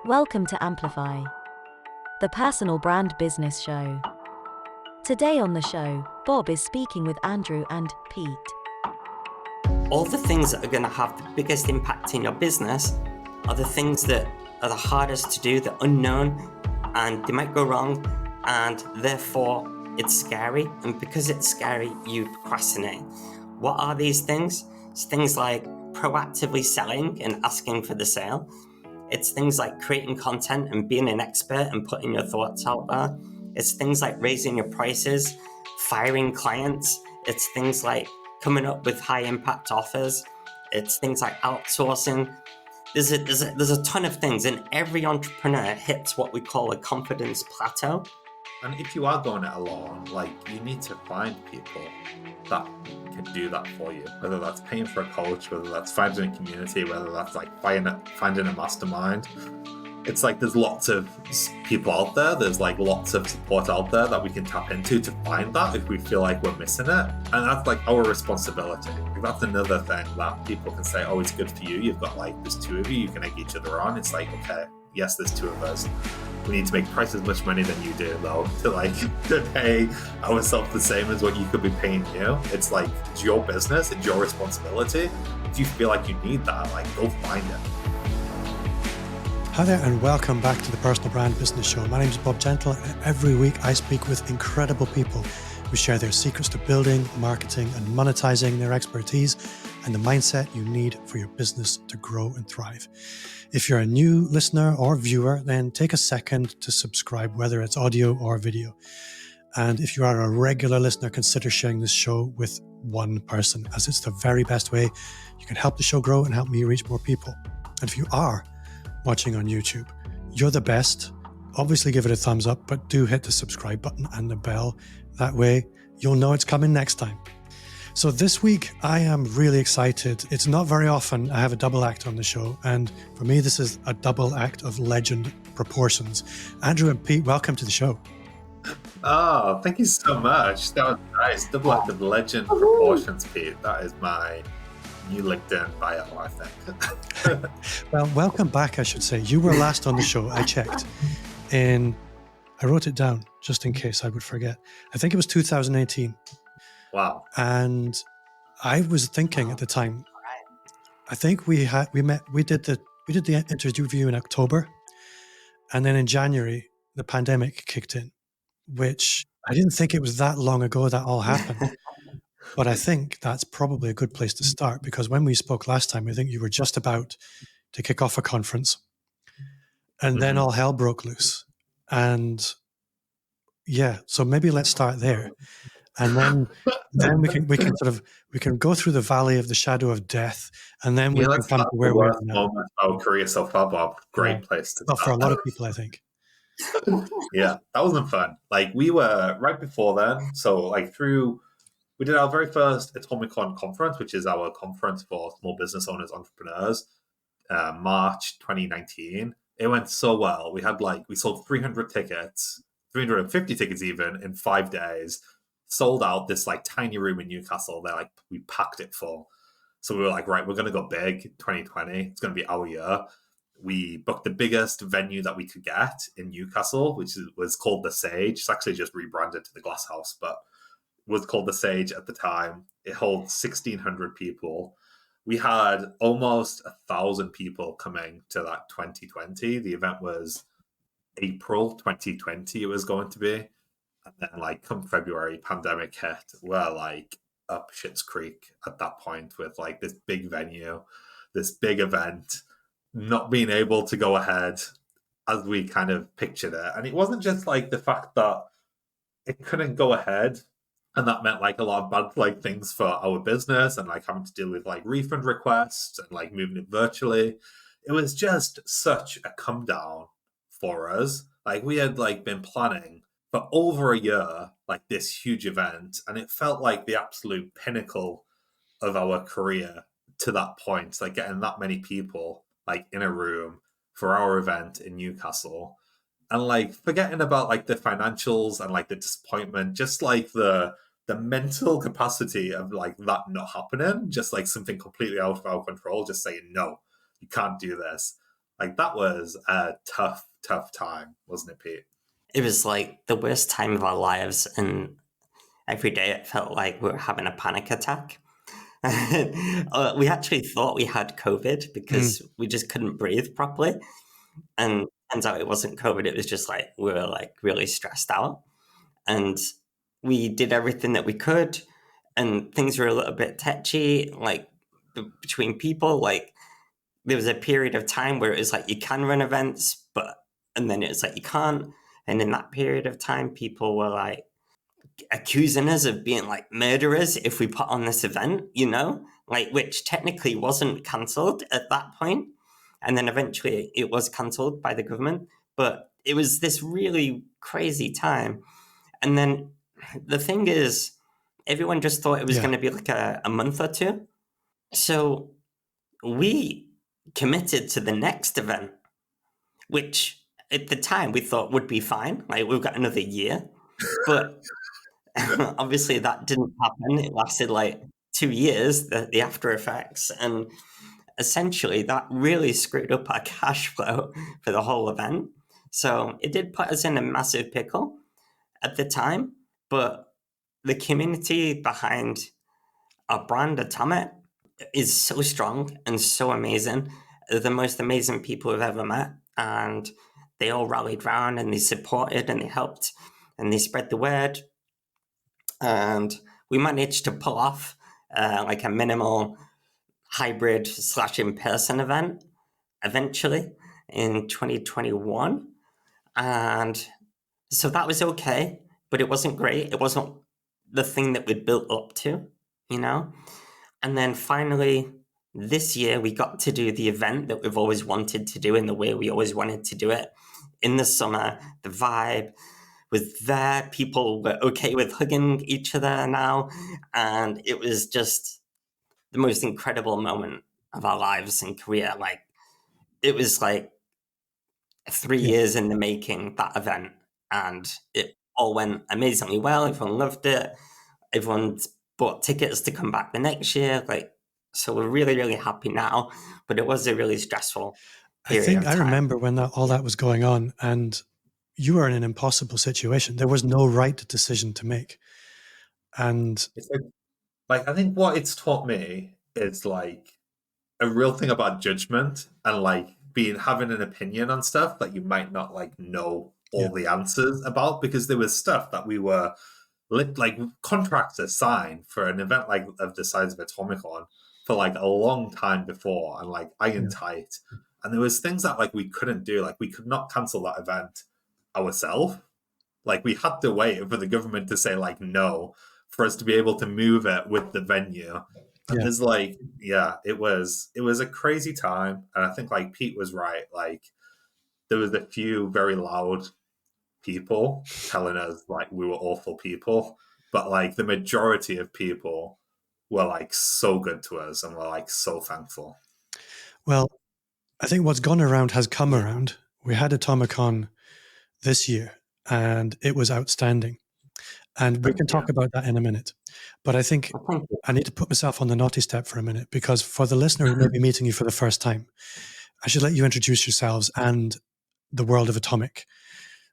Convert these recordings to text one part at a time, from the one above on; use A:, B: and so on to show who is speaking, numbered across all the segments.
A: Welcome to Amplify, the personal brand business show. Today on the show, Bob is speaking with Andrew and Pete.
B: All the things that are going to have the biggest impact in your business are the things that are the hardest to do, the unknown, and they might go wrong, and therefore it's scary. And because it's scary, you procrastinate. What are these things? It's things like proactively selling and asking for the sale. It's things like creating content and being an expert and putting your thoughts out there. It's things like raising your prices, firing clients. It's things like coming up with high impact offers. It's things like outsourcing. There's a ton of things, and every entrepreneur hits what we call a confidence plateau.
C: And if you are going it alone, you need to find people that can do that for you. Whether that's paying for a coach, whether that's finding a community, whether that's finding a mastermind. It's there's lots of people out there. There's lots of support out there that we can tap into to find that if we feel like we're missing it. And that's our responsibility. That's another thing that people can say, oh, it's good for you. You've got there's two of you can egg each other on. It's okay, yes, there's two of us. We need to make twice as much money than you do, though, to pay ourselves the same as what you could be paying you. It's your business, it's your responsibility. If you feel like you need that, go find it.
D: Hi there, and welcome back to the Personal Brand Business Show. My name is Bob Gentle, and every week I speak with incredible people who share their secrets to building, marketing, and monetizing their expertise and the mindset you need for your business to grow and thrive. If you're a new listener or viewer, then take a second to subscribe, whether it's audio or video. And if you are a regular listener, consider sharing this show with one person, as it's the very best way you can help the show grow and help me reach more people. And if you are watching on YouTube, you're the best. Obviously give it a thumbs up, but do hit the subscribe button and the bell. That way you'll know it's coming next time. So this week I am really excited. It's not very often I have a double act on the show, and for me this is a double act of legend proportions. Andrew and Pete, welcome to the show.
C: Oh, thank you so much. That was nice. Double act of legend proportions, Pete. That is my new LinkedIn bio, I think.
D: Well, welcome back, I should say. You were last on the show, I checked. I wrote it down just in case I would forget. I think it was 2018.
C: Wow.
D: And I was thinking at the time, I think we did the interview in October, and then in January the pandemic kicked in, which I didn't think it was that long ago that all happened. But I think that's probably a good place to start, because when we spoke last time, I think you were just about to kick off a conference, and then all hell broke loose. And yeah, so maybe let's start there. And then we can go through the valley of the shadow of death, and then we can come to where we're at now.
C: Moment of our career so far, Bob. Great place to start.
D: For a lot of people, I think.
C: Yeah, that wasn't fun. We were right before then. So we did our very first Atomicon conference, which is our conference for small business owners, entrepreneurs, March 2019. It went so well. We had we sold 300 tickets, 350 tickets even in 5 days. Sold out this tiny room in Newcastle. We packed it full. So we were right, we're going to go big 2020. It's going to be our year. We booked the biggest venue that we could get in Newcastle, which was called The Sage. It's actually just rebranded to the Glass House, but was called The Sage at the time. It holds 1,600 people. We had almost 1,000 people coming to that 2020. The event was April 2020 it was going to be. And then come February, pandemic hit. We're up Schitt's Creek at that point with this big venue, this big event, not being able to go ahead as we kind of pictured it. And it wasn't just the fact that it couldn't go ahead, and that meant a lot of bad things for our business, and having to deal with refund requests and moving it virtually. It was just such a come down for us. We had been planning for over a year, this huge event, and it felt like the absolute pinnacle of our career to that point, getting that many people in a room for our event in Newcastle, and forgetting about the financials and the disappointment, just the mental capacity of that not happening, just something completely out of our control, just saying no, you can't do this. Like that was a tough time, wasn't it, Pete?
B: It was like the worst time of our lives, and every day it felt like we were having a panic attack. We actually thought we had COVID because we just couldn't breathe properly. And turns out it wasn't COVID. It was just like we were like really stressed out. And we did everything that we could. And things were a little bit tetchy, like between people. Like there was a period of time where it was like you can run events, and then it's like you can't. And in that period of time, people were like accusing us of being like murderers if we put on this event, like which technically wasn't cancelled at that point. And then eventually it was cancelled by the government. But it was this really crazy time. And then the thing is, everyone just thought it was going to be like a month or two. So we committed to the next event, which at the time we thought would be fine. Like we've got another year. But obviously that didn't happen. It lasted like 2 years, the after effects. And essentially that really screwed up our cash flow for the whole event. So it did put us in a massive pickle at the time. But the community behind our brand, Atomic, is so strong and so amazing. They're the most amazing people I've ever met. And they all rallied round and they supported and they helped and they spread the word. And we managed to pull off like a minimal hybrid / in-person event eventually in 2021. And so that was okay, but it wasn't great. It wasn't the thing that we'd built up to, And then finally, this year, we got to do the event that we've always wanted to do in the way we always wanted to do it. In the summer, the vibe was there. People were okay with hugging each other now. And it was just the most incredible moment of our lives and career. Like, it was like 3 years in the making, that event. And it all went amazingly well. Everyone loved it. Everyone bought tickets to come back the next year. So we're really, really happy now. But it was a really stressful period.
D: I remember when all that was going on, and you were in an impossible situation. There was no right decision to make. And
C: it's like I think what it's taught me is like a real thing about judgment and like having an opinion on stuff that you might not like know all the answers about, because there was stuff that we were like contracts signed for an event like of the size of Atomicon for like a long time before, and like iron tight. And there was things that like we couldn't do. Like we could not cancel that event ourselves. Like we had to wait for the government to say like no for us to be able to move it with the venue. And there's like, it was a crazy time. And I think like Pete was right. Like there was a few very loud people telling us like we were awful people, but like the majority of people were like so good to us and were like so thankful.
D: Well, I think what's gone around has come around. We had Atomicon this year and it was outstanding. And we can talk about that in a minute. But I think I need to put myself on the naughty step for a minute, because for the listener who may be meeting you for the first time, I should let you introduce yourselves and the world of Atomic.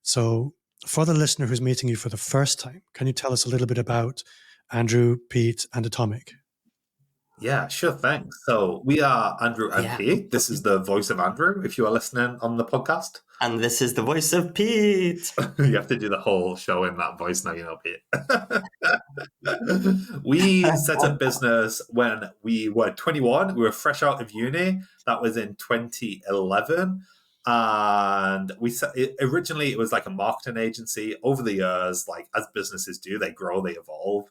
D: So for the listener who's meeting you for the first time, can you tell us a little bit about Andrew, Pete, and Atomic?
C: Yeah, sure thing. So we are Andrew and Pete. This is the voice of Andrew, if you are listening on the podcast.
B: And this is the voice of Pete.
C: You have to do the whole show in that voice now, Pete. We set up business when we were 21. We were fresh out of uni. That was in 2011. And originally it was like a marketing agency. Over the years, like as businesses do, they grow, they evolve.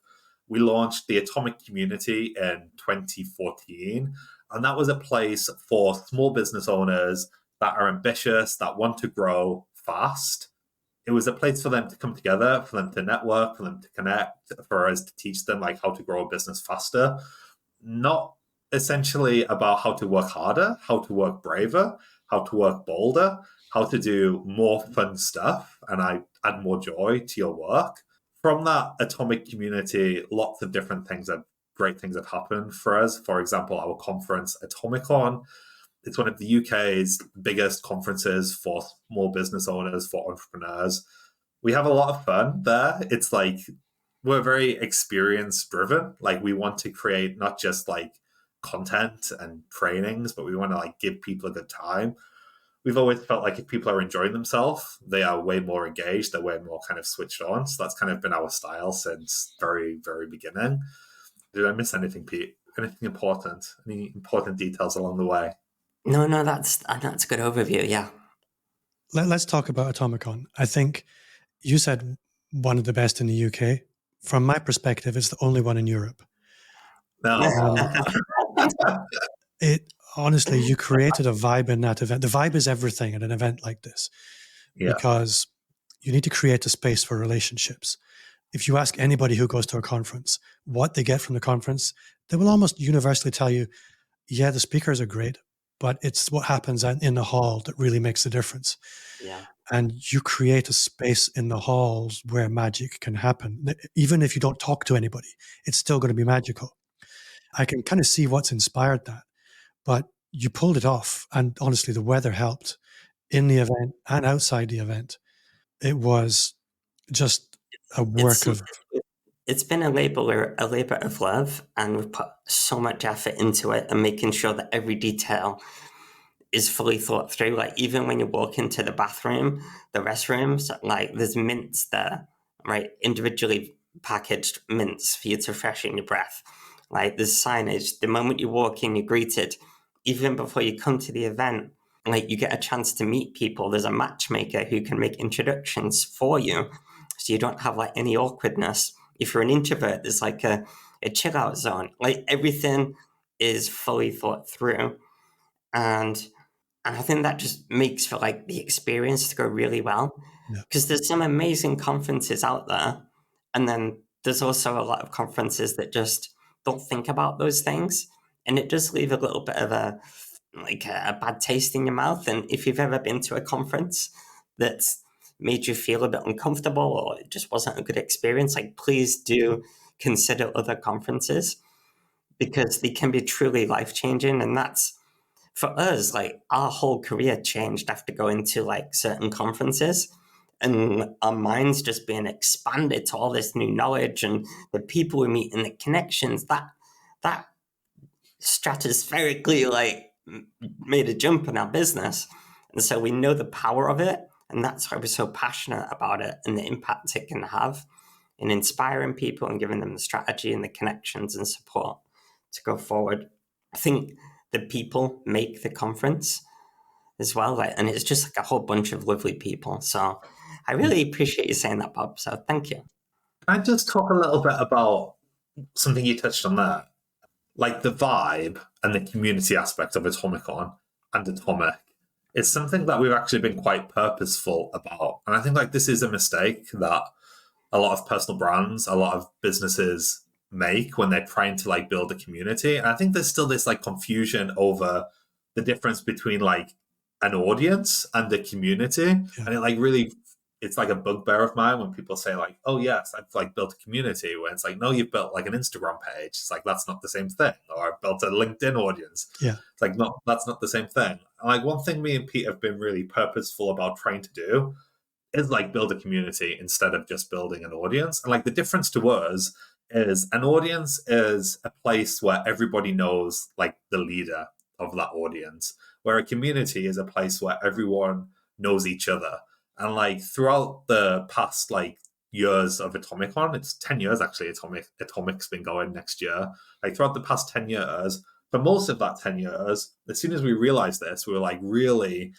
C: We launched the Atomic Community in 2014, and that was a place for small business owners that are ambitious, that want to grow fast. It was a place for them to come together, for them to network, for them to connect, for us to teach them like how to grow a business faster. Not essentially about how to work harder, how to work braver, how to work bolder, how to do more fun stuff, and I add more joy to your work. From that Atomic Community, lots of different great things have happened for us. For example, our conference, Atomicon, It's one of the UK's biggest conferences for small business owners, for entrepreneurs. We have a lot of fun there. It's like we're very experience driven. Like we want to create not just like content and trainings, but we want to like give people a good time. We've always felt like if people are enjoying themselves, they are way more engaged, they're way more kind of switched on. So that's kind of been our style since very, very beginning. Did I miss anything, Pete? Anything important? Any important details along the way?
B: No, that's a good overview. Yeah.
D: Let's talk about Atomicon. I think you said one of the best in the UK. From my perspective, it's the only one in Europe.
C: No.
D: It honestly, you created a vibe in that event. The vibe is everything at an event like this, because you need to create a space for relationships. If you ask anybody who goes to a conference what they get from the conference, they will almost universally tell you, yeah, the speakers are great, but it's what happens in the hall that really makes the difference.
B: Yeah.
D: And you create a space in the halls where magic can happen. Even if you don't talk to anybody, it's still going to be magical. I can kind of see what's inspired that, but you pulled it off. And honestly, the weather helped in the event and outside the event. It was just a work of...
B: It's been a labor of love, and we've put so much effort into it and making sure that every detail is fully thought through. Like even when you walk into the bathroom, the restrooms, like there's mints there, right? Individually packaged mints for you to freshen your breath. Like there's signage. The moment you walk in, you're greeted. Even before you come to the event, like you get a chance to meet people. There's a matchmaker who can make introductions for you, so you don't have like any awkwardness. If you're an introvert, there's like a chill out zone. Like everything is fully thought through. And I think that just makes for like the experience to go really well. Because there's some amazing conferences out there. And then there's also a lot of conferences that just don't think about those things. And it does leave a little bit of a bad taste in your mouth. And if you've ever been to a conference that's made you feel a bit uncomfortable or it just wasn't a good experience, like please do consider other conferences, because they can be truly life-changing. And that's, for us, like our whole career changed after going to like certain conferences, and our minds just being expanded to all this new knowledge and the people we meet and the connections that stratospherically like made a jump in our business. And so we know the power of it, and that's why we're so passionate about it and the impact it can have in inspiring people and giving them the strategy and the connections and support to go forward. I think the people make the conference as well, like, and it's just like a whole bunch of lovely people. So I really appreciate you saying that, Bob. So thank you.
C: Can I just talk a little bit about something you touched on there? Like the vibe and the community aspect of Atomicon and Atomic. It's something that we've actually been quite purposeful about. And I think like this is a mistake that a lot of personal brands, a lot of businesses make when they're trying to like build a community. And I think there's still this like confusion over the difference between like an audience and a community. And it like really, it's like a bugbear of mine when people say like, oh yes, I've like built a community, when it's like, no, you've built like an Instagram page. It's like, that's not the same thing. Or I've built a LinkedIn audience.
D: Yeah.
C: It's like, no, that's not the same thing. And like one thing me and Pete have been really purposeful about trying to do is like build a community instead of just building an audience. And like the difference to us is an audience is a place where everybody knows like the leader of that audience, where a community is a place where everyone knows each other. And like throughout the past like years of Atomicon, it's 10 years actually, Atomic's been going next year. Like throughout the past 10 years, for most of that 10 years, as soon as we realized this, we were like really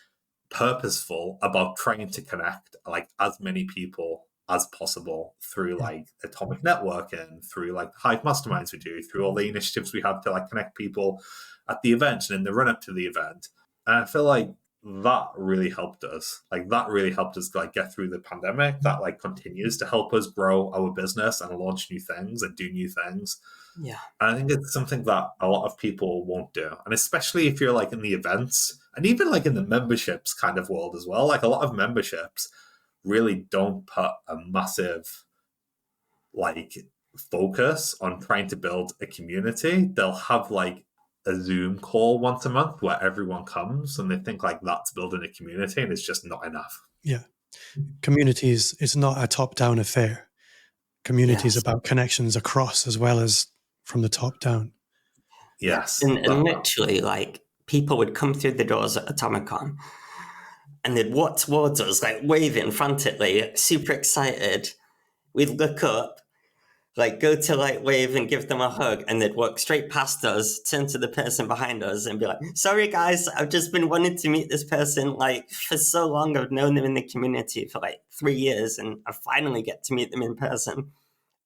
C: purposeful about trying to connect like as many people as possible through like Atomic networking, through like the Hive masterminds we do, through all the initiatives we have to like connect people at the event and in the run up to the event. And I feel like that really helped us. Like that really helped us like get through the pandemic. That like continues to help us grow our business and launch new things and do new things.
B: Yeah.
C: And I think it's something that a lot of people won't do. And especially if you're like in the events and even like in the memberships kind of world as well, like a lot of memberships really don't put a massive like focus on trying to build a community. They'll have like a Zoom call once a month where everyone comes, and they think like that's building a community, and it's just not enough.
D: Yeah. Communities, it's not a top-down affair. Communities
B: Yes.
D: about connections across as well as from the top down.
C: Yes.
B: And literally, like, people would come through the doors at Atomicon and they'd walk towards us, like, waving frantically, super excited. We'd look up, like, go to, like, wave and give them a hug, and they'd walk straight past us, turn to the person behind us and be like, sorry, guys, I've just been wanting to meet this person, like, for so long. I've known them in the community for, like, 3 years, and I finally get to meet them in person.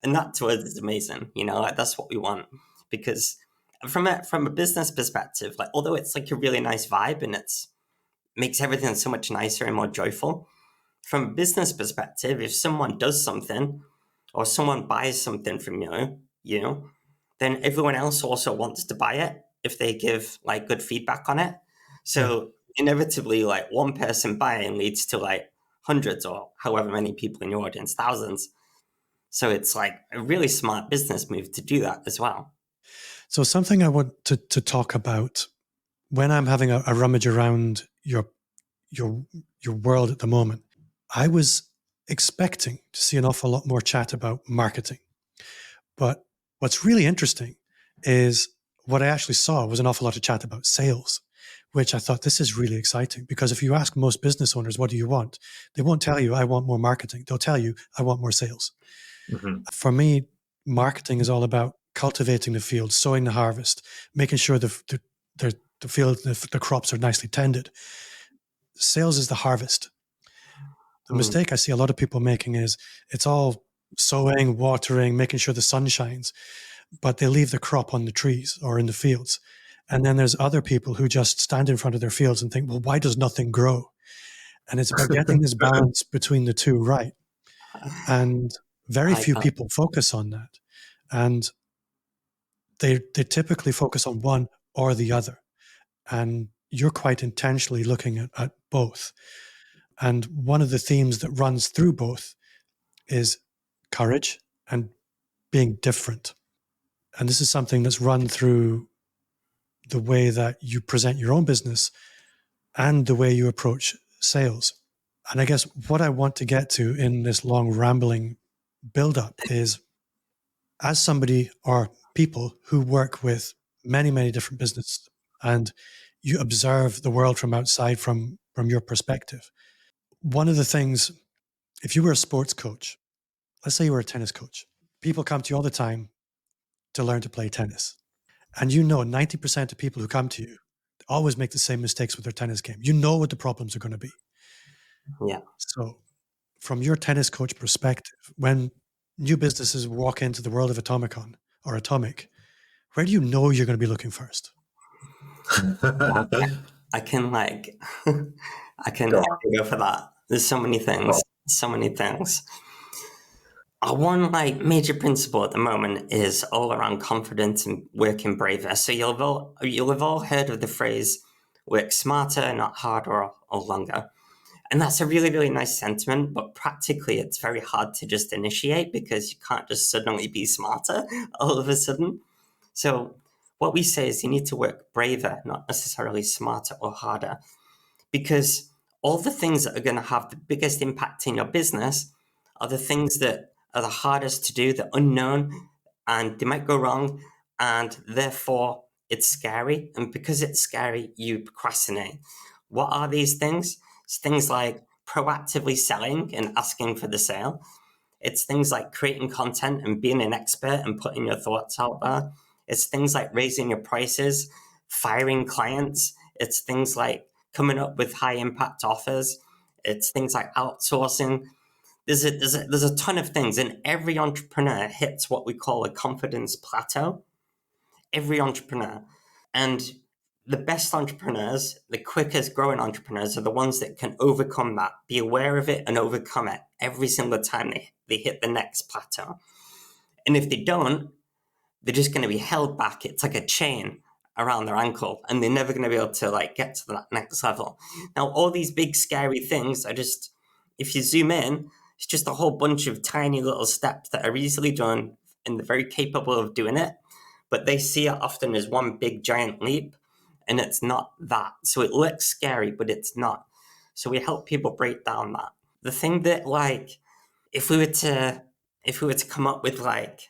B: And that to us is amazing, you know, like, that's what we want. Because from a business perspective, like, although it's like a really nice vibe and it's makes everything so much nicer and more joyful, from a business perspective, if someone does something or someone buys something from you know, then everyone else also wants to buy it if they give like good feedback on it. So inevitably, like, one person buying leads to like hundreds or however many people in your audience, thousands. So it's like a really smart business move to do that as well.
D: So something I want to talk about when I'm having a rummage around your world at the moment, I was expecting to see an awful lot more chat about marketing. But what's really interesting is what I actually saw was an awful lot of chat about sales, which I thought, this is really exciting, because if you ask most business owners, what do you want? They won't tell you, I want more marketing. They'll tell you, I want more sales. Mm-hmm. For me, marketing is all about cultivating the field, sowing the harvest, making sure the field, the crops are nicely tended. Sales is the harvest. The mistake I see a lot of people making is it's all sowing, watering, making sure the sun shines, but they leave the crop on the trees or in the fields. And then there's other people who just stand in front of their fields and think, well, why does nothing grow? And it's about getting this balance between the two right. And very few people focus on that. And they typically focus on one or the other. And you're quite intentionally looking at both. And one of the themes that runs through both is courage and being different. And this is something that's run through the way that you present your own business and the way you approach sales. And I guess what I want to get to in this long rambling build-up is, as somebody or people who work with many, many different businesses, and you observe the world from outside from your perspective. One of the things, if you were a sports coach, let's say you were a tennis coach, people come to you all the time to learn to play tennis. And you know 90% of people who come to you always make the same mistakes with their tennis game. You know what the problems are going to be.
B: Yeah.
D: So from your tennis coach perspective, when new businesses walk into the world of Atomicon or Atomic, where do you know you're going to be looking first?
B: I can go for that. There's so many things. One like major principle at the moment is all around confidence and working braver. So you'll have all heard of the phrase "work smarter, not harder or longer," and that's a really, really nice sentiment. But practically, it's very hard to just initiate, because you can't just suddenly be smarter all of a sudden. So what we say is you need to work braver, not necessarily smarter or harder, because all the things that are going to have the biggest impact in your business are the things that are the hardest to do, the unknown, and they might go wrong, and therefore it's scary. And because it's scary, you procrastinate. What are these things? It's things like proactively selling and asking for the sale. It's things like creating content and being an expert and putting your thoughts out there. It's things like raising your prices, firing clients. It's things like coming up with high impact offers. It's things like outsourcing. There's a ton of things, and every entrepreneur hits what we call a confidence plateau. Every entrepreneur. And the best entrepreneurs, the quickest growing entrepreneurs, are the ones that can overcome that, be aware of it and overcome it every single time they hit the next plateau. And if they don't, they're just going to be held back. It's like a chain around their ankle, and they're never going to be able to like get to that next level. Now, all these big scary things are just, if you zoom in, it's just a whole bunch of tiny little steps that are easily done, and they're very capable of doing it. but they see it often as one big giant leap, and it's not that. So it looks scary, but it's not. So we help people break down that. The thing that, like, if we were to come up with like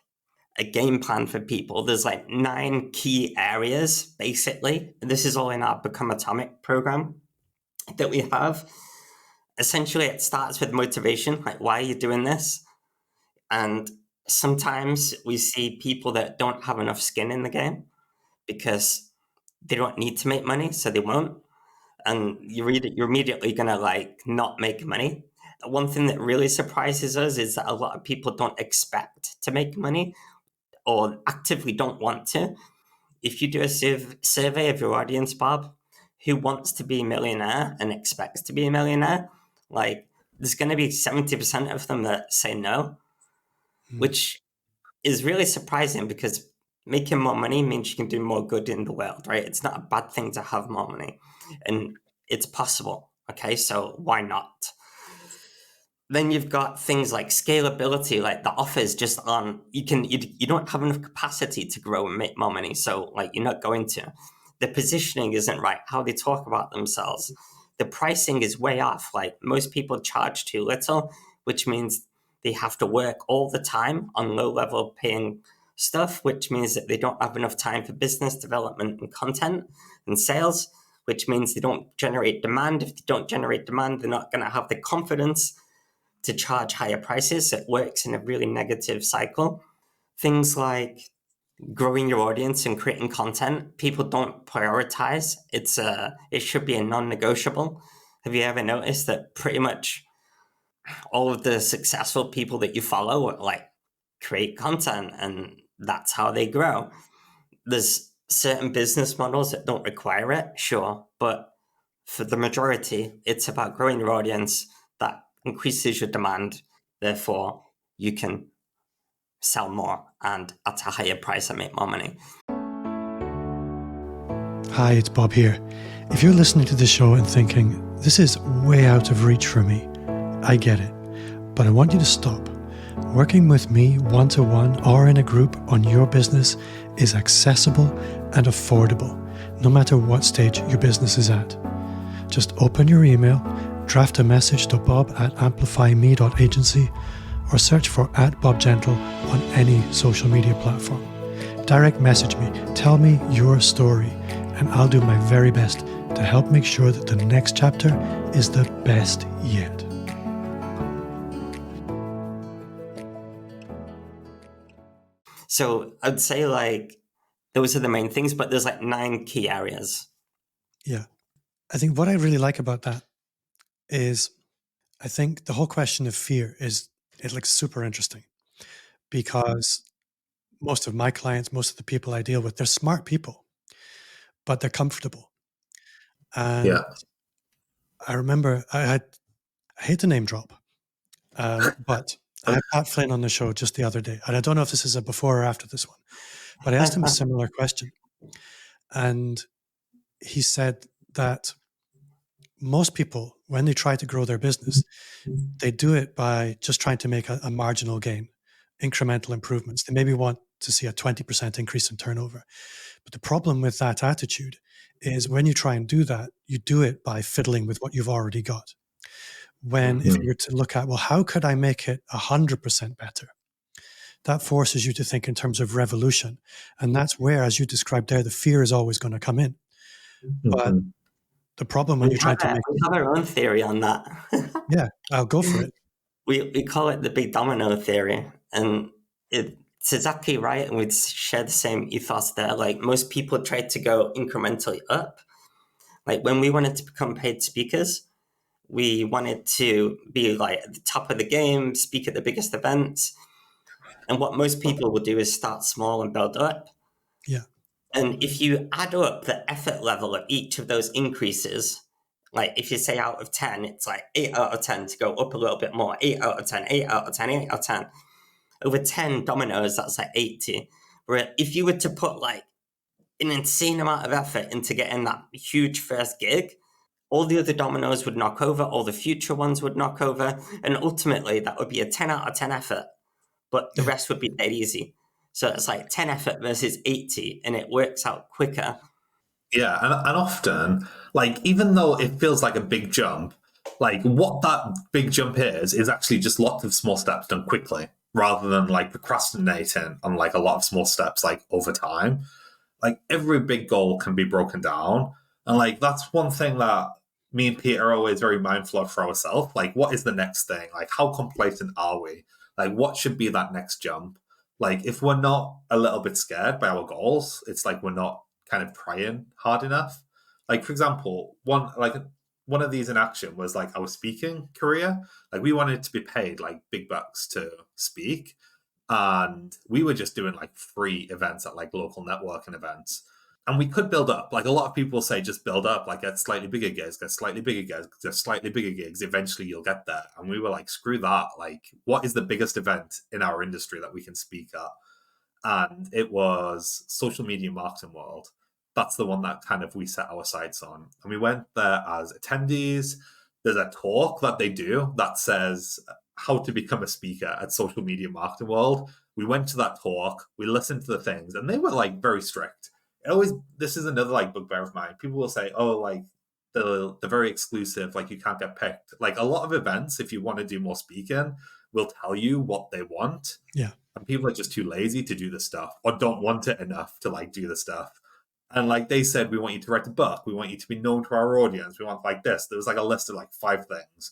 B: a game plan for people, there's like 9 key areas basically. This is all in our Become Atomic program that we have. Essentially, it starts with motivation, like, why are you doing this? And sometimes we see people that don't have enough skin in the game because they don't need to make money, so they won't. And you're immediately going to like not make money. One thing that really surprises us is that a lot of people don't expect to make money or actively don't want to. If you do a survey of your audience, Bob, who wants to be a millionaire and expects to be a millionaire, like, there's going to be 70% of them that say no, which is really surprising because making more money means you can do more good in the world, right? It's not a bad thing to have more money, and it's possible. Okay, so why not? Then you've got things like scalability, like the offers just aren't, you don't have enough capacity to grow and make more money. So like, you're not going to. The positioning isn't right, how they talk about themselves. The pricing is way off. Like, most people charge too little, which means they have to work all the time on low level paying stuff, which means that they don't have enough time for business development and content and sales, which means they don't generate demand. If they don't generate demand, they're not going to have the confidence to charge higher prices. It works in a really negative cycle. Things like growing your audience and creating content, people don't prioritize. It should be a non-negotiable. Have you ever noticed that pretty much all of the successful people that you follow like create content, and that's how they grow? There's certain business models that don't require it, sure, but for the majority, it's about growing your audience. That increases your demand, therefore you can sell more and at a higher price and make more money.
D: Hi, it's Bob here. If you're listening to this show and thinking, this is way out of reach for me, I get it, but I want you to stop. Working with me one-to-one or in a group on your business is accessible and affordable, no matter what stage your business is at. Just open your email, draft a message to bob@amplifyme.agency, or search for @BobGentle on any social media platform. Direct message me, tell me your story, and I'll do my very best to help make sure that the next chapter is the best yet.
B: So I'd say like those are the main things, but there's like 9 key areas.
D: Yeah. I think what I really like about that is, I think the whole question of fear is like super interesting, because most of my clients, most of the people I deal with, they're smart people, but they're comfortable. And
C: Yeah.
D: I remember I hate to name drop, but I had Pat Flynn on the show just the other day, and I don't know if this is a before or after this one, but I asked him a similar question, and he said that most people, when they try to grow their business, they do it by just trying to make a marginal gain, incremental improvements. They maybe want to see a 20% increase in turnover. But the problem with that attitude is, when you try and do that, you do it by fiddling with what you've already got. When if you were to look at, well, how could I make it 100% better? That forces you to think in terms of revolution. And that's where, as you described there, the fear is always going to come in. But the problem when you're trying to make...
B: We have our own theory on that.
D: Yeah, I'll go for it.
B: We call it the big domino theory, and it's exactly right, and we share the same ethos there. Like, most people try to go incrementally up. Like, when we wanted to become paid speakers, we wanted to be like at the top of the game, speak at the biggest events. And what most people will do is start small and build up.
D: Yeah.
B: And if you add up the effort level of each of those increases, like if you say out of 10, it's like 8 out of 10 to go up a little bit more, 8 out of 10, 8 out of 10, 8 out of 10. Over 10 dominoes, that's like 80. Where if you were to put like an insane amount of effort into getting that huge first gig, all the other dominoes would knock over, all the future ones would knock over, and ultimately that would be a 10 out of 10 effort, but the rest would be dead easy. So it's like 10 effort versus 80, and it works out quicker.
C: Yeah, and often, like, even though it feels like a big jump, like, what that big jump is actually just lots of small steps done quickly, rather than, like, procrastinating on, like, a lot of small steps, like, over time. Like, every big goal can be broken down. And, like, that's one thing that me and Peter are always very mindful of for ourselves. Like, what is the next thing? Like, how complacent are we? Like, what should be that next jump? Like, if we're not a little bit scared by our goals, it's like we're not kind of trying hard enough. Like, for example, one of these in action was like our speaking career. Like, we wanted to be paid like big bucks to speak, and we were just doing like free events at like local networking events. And we could build up. Like, a lot of people say just build up, like, get slightly bigger gigs, get slightly bigger gigs, get slightly bigger gigs. Eventually you'll get there. And we were like, screw that. Like, what is the biggest event in our industry that we can speak at? And it was Social Media Marketing World. That's the one that kind of we set our sights on. And we went there as attendees. There's a talk that they do that says how to become a speaker at Social Media Marketing World. We went to that talk, we listened to the things, and they were like very strict. This is another like bugbear of mine. People will say, oh, like the very exclusive, like you can't get picked. Like, a lot of events, if you want to do more speaking, will tell you what they want.
D: Yeah.
C: And people are just too lazy to do the stuff, or don't want it enough to like do the stuff. And like they said, we want you to write a book. We want you to be known to our audience. We want like this. There was like a list of like 5 things.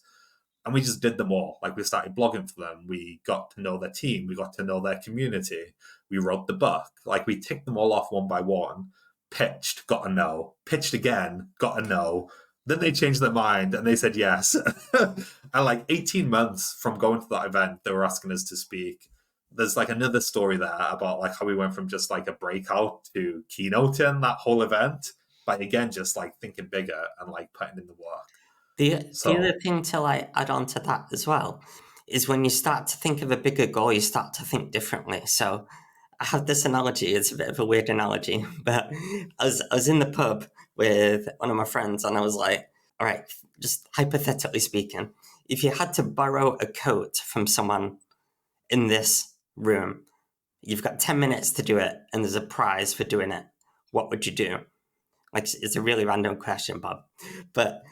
C: And we just did them all. Like, we started blogging for them. We got to know their team. We got to know their community. We wrote the book. Like, we ticked them all off one by one. Pitched, got a no. Pitched again, got a no. Then they changed their mind and they said yes. And like 18 months from going to that event, they were asking us to speak. There's like another story there about like how we went from just like a breakout to keynoting that whole event. But again, just like thinking bigger and like putting in the work.
B: The other thing to like add on to that as well is when you start to think of a bigger goal, you start to think differently. So I have this analogy. It's a bit of a weird analogy, but I was in the pub with one of my friends, and I was like, all right, just hypothetically speaking, if you had to borrow a coat from someone in this room, you've got 10 minutes to do it, and there's a prize for doing it, what would you do? Like, it's a really random question, Bob. But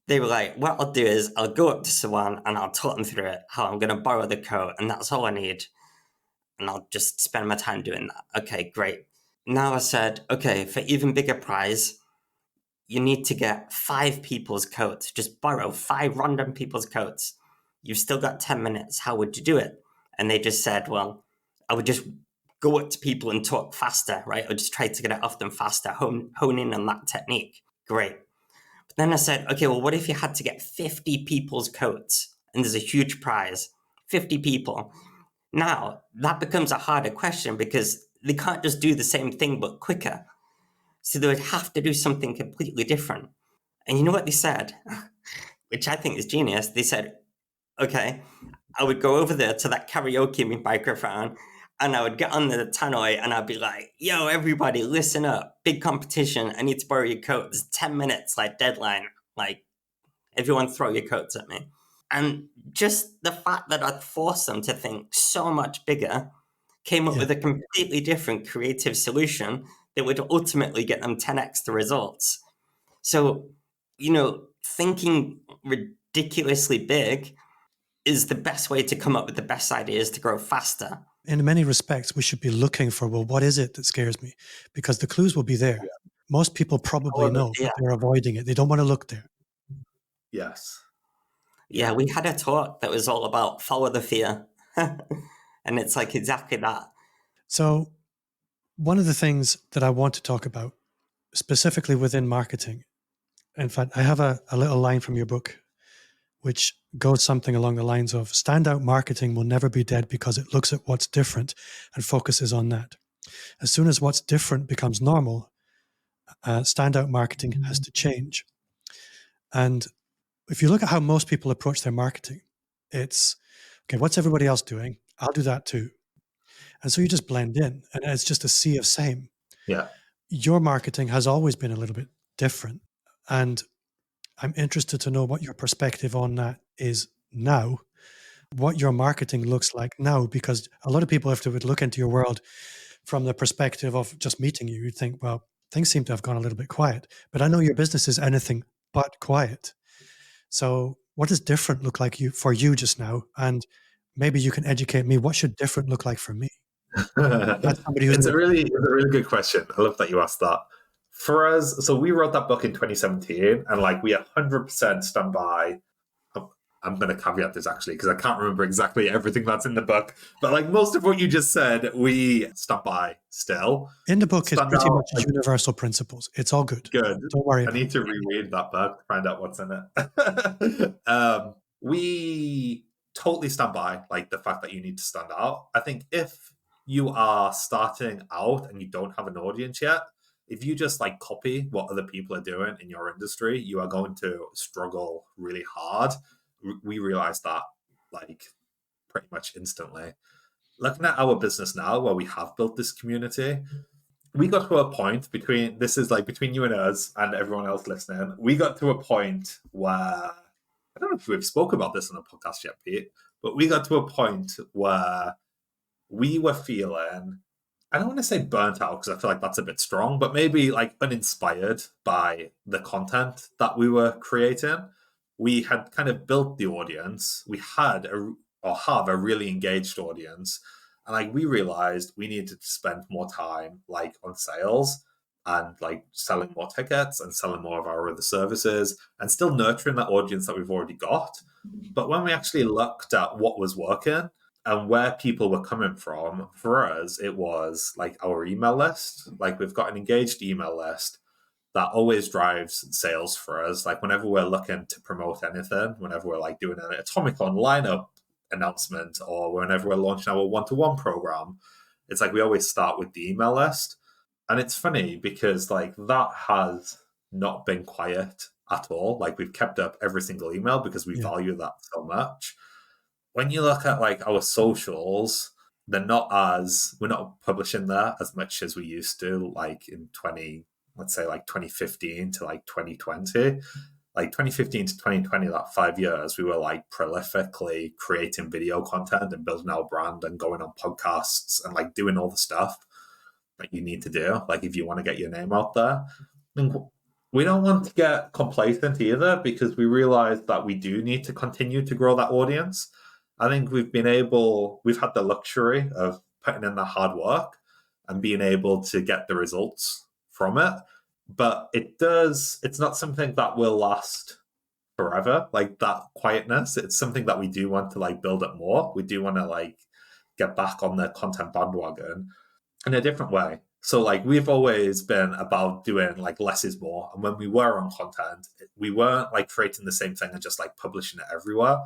B: they were like, what I'll do is I'll go up to someone and I'll talk them through it, how I'm going to borrow the coat, and that's all I need. And I'll just spend my time doing that. Okay, great. Now I said, okay, for even bigger prize, you need to get 5 people's coats. Just borrow 5 random people's coats. You've still got 10 minutes. How would you do it? And they just said, well, I would just go up to people and talk faster, right? Or just try to get it off them faster, hone in on that technique. Great. But then I said, okay, well, what if you had to get 50 people's coats and there's a huge prize? 50 people. Now, that becomes a harder question because they can't just do the same thing but quicker. So they would have to do something completely different. And you know what they said? Which I think is genius. They said, okay, I would go over there to that karaoke microphone and I would get on the tannoy and I'd be like, yo, everybody, listen up. Big competition. I need to borrow your coat. There's 10 minutes, like deadline. Like, everyone throw your coats at me. And just the fact that I'd forced them to think so much bigger came up with a completely different creative solution that would ultimately get them 10x the results. So, thinking ridiculously big is the best way to come up with the best ideas to grow faster.
D: In many respects, we should be looking for, well, what is it that scares me? Because the clues will be there. Yeah. Most people probably know, but they're avoiding it. They don't want to look there.
C: Yes.
B: Yeah, we had a talk that was all about follow the fear. And it's like exactly that.
D: So one of the things that I want to talk about, specifically within marketing, in fact, I have a little line from your book, which goes something along the lines of standout marketing will never be dead because it looks at what's different and focuses on that. As soon as what's different becomes normal, standout marketing has to change. And if you look at how most people approach their marketing, it's, okay, what's everybody else doing? I'll do that too. And so you just blend in and it's just a sea of same.
C: Yeah.
D: Your marketing has always been a little bit different. And I'm interested to know what your perspective on that is now. what your marketing looks like now, because a lot of people, if they would look into your world from the perspective of just meeting you, you'd think, well, things seem to have gone a little bit quiet. But I know your business is anything but quiet. So what does different look like for you just now? And maybe you can educate me. What should different look like for me? That's somebody who's
C: It's a really good question. I love that you asked that. For us, so we wrote that book in 2017, and like we 100% stand by. I'm going to caveat this actually because I can't remember exactly everything that's in the book, but like most of what you just said, we stand by still.
D: in the book. It's
C: Stand
D: pretty
C: out,
D: much
C: like,
D: universal principles. It's all good.
C: good.
D: Don't worry
C: I
D: about
C: need to reread that book to find out what's in it. We totally stand by like the fact that you need to stand out. I think if you are starting out and you don't have an audience yet, if you just like copy what other people are doing in your industry, you are going to struggle really hard. We realized that like pretty much instantly. Looking at our business now, where we have built this community, we got to a point between you and us and everyone else listening. We got to a point where I don't know if we've spoke about this on a podcast yet, Pete, but we got to a point where we were feeling, I don't want to say burnt out because I feel like that's a bit strong, but maybe like uninspired by the content that we were creating. We had kind of built the audience. We had have a really engaged audience. And like we realized we needed to spend more time like on sales and like selling more tickets and selling more of our other services and still nurturing that audience that we've already got. But when we actually looked at what was working and where people were coming from, for us, it was like our email list. Like we've got an engaged email list that always drives sales for us. Like whenever we're looking to promote anything, whenever we're like doing an Atomicon lineup announcement or whenever we're launching our one-to-one program, it's like we always start with the email list. And it's funny because like that has not been quiet at all. Like we've kept up every single email because we value that so much. When you look at like our socials, we're not publishing there as much as we used to, like in 2015 to like 2020. Like 2015 to 2020, that 5 years, we were like prolifically creating video content and building our brand and going on podcasts and like doing all the stuff that you need to do, like if you want to get your name out there. And we don't want to get complacent either because we realize that we do need to continue to grow that audience. I think we've had the luxury of putting in the hard work and being able to get the results from it. But it's not something that will last forever, like that quietness. It's something that we do want to like build up more. We do want to like get back on the content bandwagon in a different way. So like we've always been about doing like less is more. And when we were on content, we weren't like creating the same thing and just like publishing it everywhere.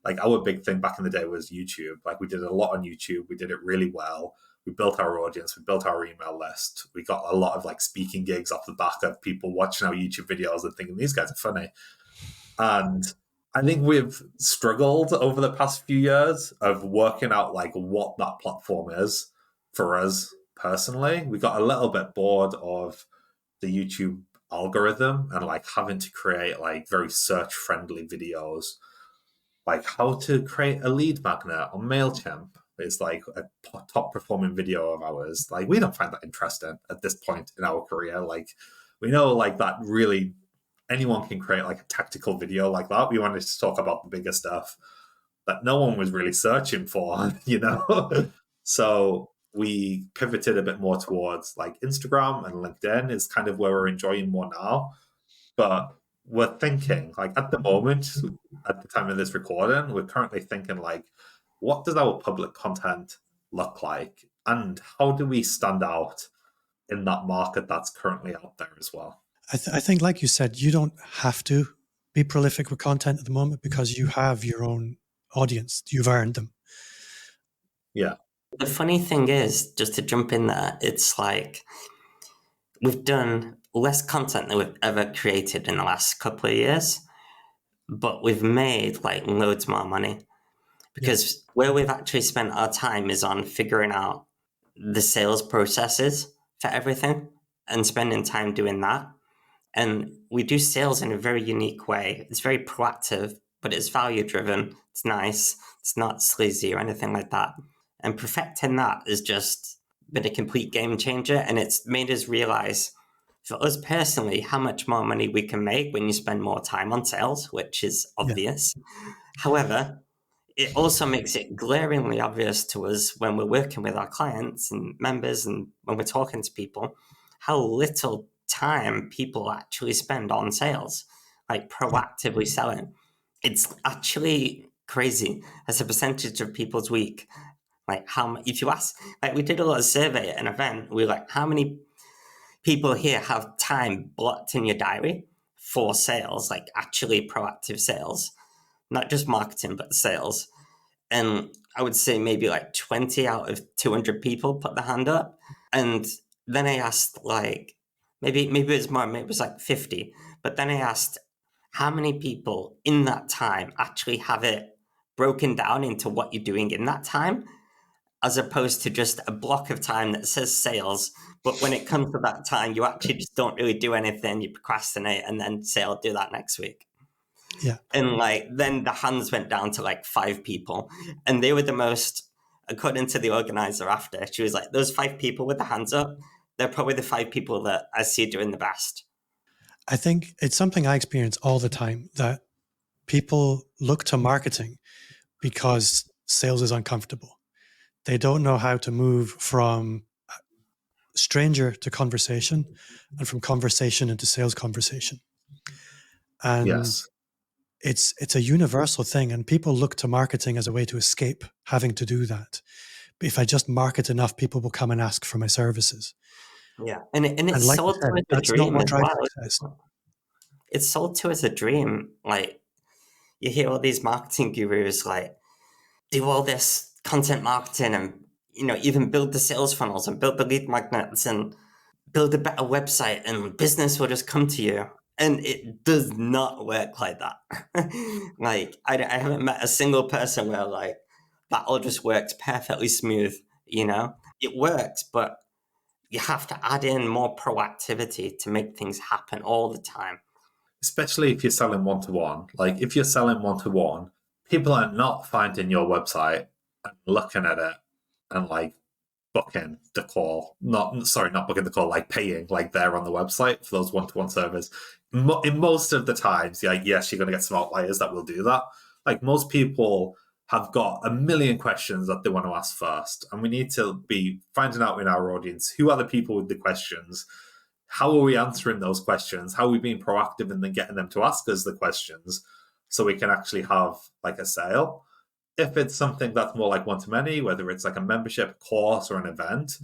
C: Like our big thing back in the day was YouTube. Like we did a lot on YouTube. We did it really well. We built our audience. We built our email list. We got a lot of like speaking gigs off the back of people watching our YouTube videos and thinking these guys are funny. And I think we've struggled over the past few years of working out like what that platform is for us personally. We got a little bit bored of the YouTube algorithm and like having to create like very search friendly videos, like how to create a lead magnet on MailChimp. It's like a top performing video of ours. Like we don't find that interesting at this point in our career. Like we know like that really anyone can create like a tactical video like that. We wanted to talk about the bigger stuff that no one was really searching for, you know? So we pivoted a bit more towards like Instagram and LinkedIn is kind of where we're enjoying more now. But we're thinking like at the moment, at the time of this recording, we're currently thinking like, what does our public content look like? And how do we stand out in that market that's currently out there as well?
D: I think, like you said, you don't have to be prolific with content at the moment because you have your own audience. You've earned them.
C: Yeah.
B: The funny thing is, just to jump in there, it's like we've done less content than we've ever created in the last couple of years, but we've made like loads more money. Because where we've actually spent our time is on figuring out the sales processes for everything and spending time doing that. And we do sales in a very unique way. It's very proactive, but it's value driven. It's nice. It's not sleazy or anything like that. And perfecting that has just been a complete game changer. And it's made us realize, for us personally, how much more money we can make when you spend more time on sales, which is obvious. Yeah. However, it also makes it glaringly obvious to us when we're working with our clients and members and when we're talking to people, how little time people actually spend on sales, like proactively selling. It's actually crazy as a percentage of people's week. Like if you ask, like we did a little survey at an event, we were like, how many people here have time blocked in your diary for sales, like actually proactive sales, not just marketing, but sales. And I would say maybe like 20 out of 200 people put their hand up. And then I asked like, maybe it was more, maybe it was like 50. But then I asked, how many people in that time actually have it broken down into what you're doing in that time, as opposed to just a block of time that says sales. But when it comes to that time, you actually just don't really do anything. You procrastinate and then say, I'll do that next week.
D: Yeah.
B: And like, then the hands went down to like 5 people. And they were the most, according to the organizer after, she was like, those 5 people with the hands up, they're probably the 5 people that I see doing the best.
D: I think it's something I experience all the time, that people look to marketing because sales is uncomfortable. They don't know how to move from stranger to conversation and from conversation into sales conversation. And
C: yes.
D: It's a universal thing, and people look to marketing as a way to escape having to do that. But if I just market enough, people will come and ask for my services.
B: Yeah, and it's
D: like
B: sold
D: said,
B: to as a
D: that's not
B: dream
D: what
B: as
D: drives
B: well.
D: success.
B: It's sold to as a dream. Like, you hear all these marketing gurus like do all this content marketing and even build the sales funnels and build the lead magnets and build a better website and business will just come to you. And it does not work like that. Like, I haven't met a single person where like that all just works perfectly smooth. It works, but you have to add in more proactivity to make things happen all the time.
C: Especially if you're selling one-to-one. Like, if you're selling one-to-one, people are not finding your website and looking at it and like booking the call. Not booking the call, like paying, like they're on the website for those one-to-one servers. In most of the times, yes, you're going to get some outliers that will do that. Like, most people have got a million questions that they want to ask first. And we need to be finding out in our audience, who are the people with the questions? How are we answering those questions? How are we being proactive and then getting them to ask us the questions so we can actually have like a sale? If it's something that's more like one-to-many, whether it's like a membership, course, or an event,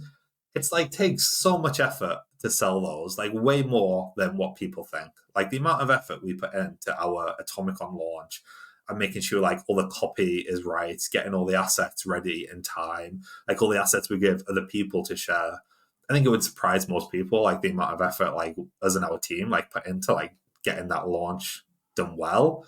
C: it's like takes so much effort to sell those, like way more than what people think. Like the amount of effort we put into our Atomicon launch and making sure like all the copy is right, getting all the assets ready in time, like all the assets we give other people to share. I think it would surprise most people, like the amount of effort like us and our team like put into like getting that launch done well.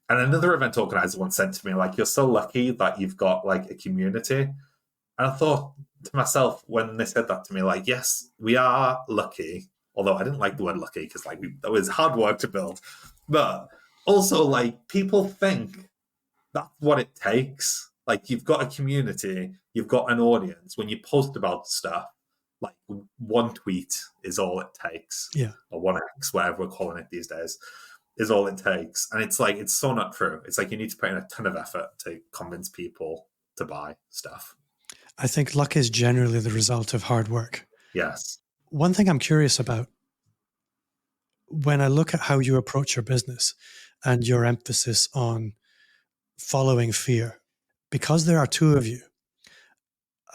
C: And another event organizer once said to me, like, you're so lucky that you've got like a community. And I thought to myself when they said that to me, like, yes, we are lucky. Although I didn't like the word lucky because like that was hard work to build. But also like people think that's what it takes. Like, you've got a community, you've got an audience. When you post about stuff, like one tweet is all it takes.
D: Yeah.
C: Or 1x, whatever we're calling it these days, is all it takes. And it's like, it's so not true. It's like you need to put in a ton of effort to convince people to buy stuff.
D: I think luck is generally the result of hard work.
C: Yes.
D: One thing I'm curious about, when I look at how you approach your business and your emphasis on following fear, because there are 2 of you,